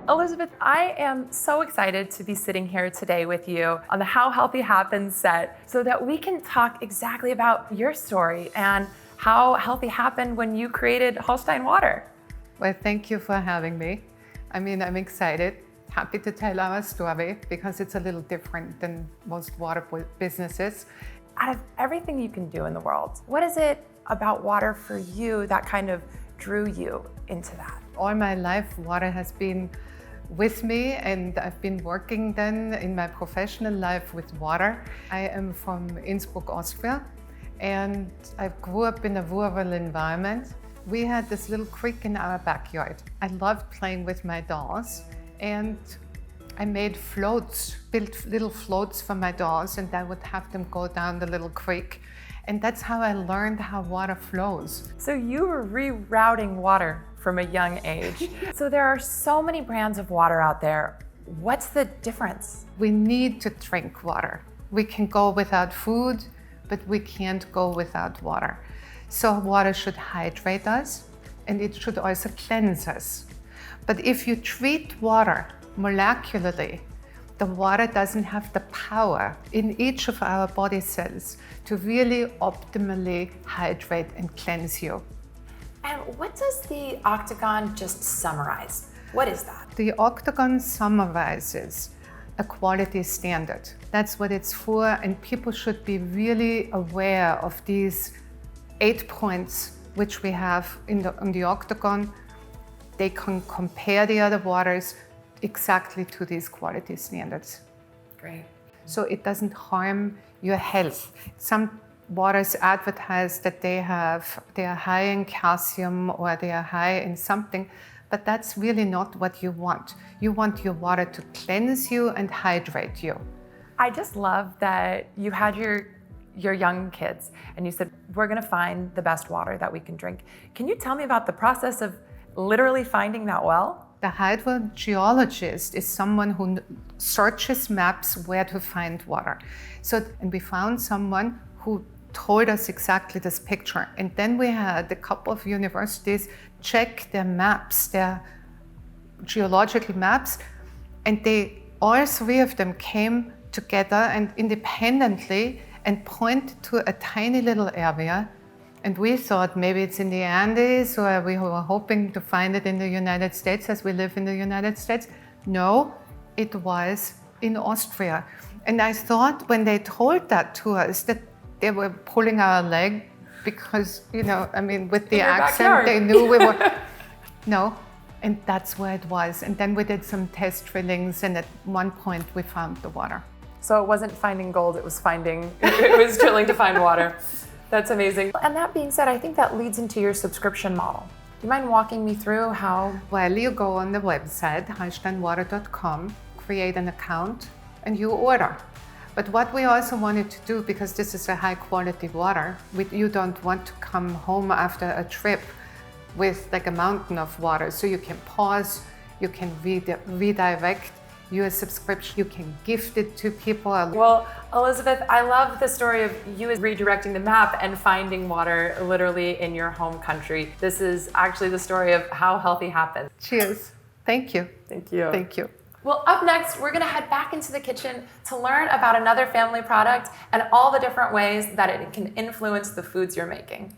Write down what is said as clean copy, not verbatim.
Elisabeth, I am so excited to be sitting here today with you on the How Healthy Happens set so that we can talk exactly about your story and how healthy happened when you created Hallstein water. Well, thank you for having me. I'm excited, happy to tell our story because it's a little different than most water businesses. Out of everything you can do in the world, what is it about water for you that kind of drew you into that? All my life, water has been with me, and I've been working then in my professional life with water. I am from Innsbruck, Austria, and I grew up in a rural environment. We had this little creek in our backyard. I loved playing with my dolls, and I made floats, built little floats for my dolls, and I would have them go down the little creek. And that's how I learned how water flows. So you were rerouting water from a young age. So there are so many brands of water out there. What's the difference? We need to drink water. We can go without food, but we can't go without water. So water should hydrate us, and it should also cleanse us. But if you treat water molecularly, the water doesn't have the power in each of our body cells to really optimally hydrate and cleanse you. And what does the octagon just summarize? What is that? The octagon summarizes a quality standard. That's what it's for, and people should be really aware of these 8 points which we have on the octagon. They can compare the other waters exactly to these quality standards. Great. So it doesn't harm your health. Some waters advertise that they are high in calcium or they are high in something, but that's really not what you want. You want your water to cleanse you and hydrate you. I just love that you had your young kids and you said, we're gonna find the best water that we can drink. Can you tell me about the process of literally finding that well? The hydrogeologist is someone who searches maps where to find water. And we found someone who told us exactly this picture. And then we had a couple of universities check their maps, their geological maps, and all three of them came together and independently and pointed to a tiny little area. And we thought maybe it's in the Andes, or we were hoping to find it in the United States as we live in the United States. No, it was in Austria. And I thought when they told that to us that they were pulling our leg because, with the accent, they knew we were. No, and that's where it was. And then we did some test drillings, and at one point we found the water. So it wasn't finding gold, it was drilling to find water. That's amazing. And that being said, I think that leads into your subscription model. Do you mind walking me through how? Well, you go on the website, hallsteinwater.com, create an account, and you order. But what we also wanted to do, because this is a high quality water, you don't want to come home after a trip with like a mountain of water. So you can pause, you can redirect your subscription, you can gift it to people. Well, Elisabeth, I love the story of you redirecting the map and finding water literally in your home country. This is actually the story of how healthy happens. Cheers. Thank you. Thank you. Thank you. Well, up next, we're gonna head back into the kitchen to learn about another family product and all the different ways that it can influence the foods you're making.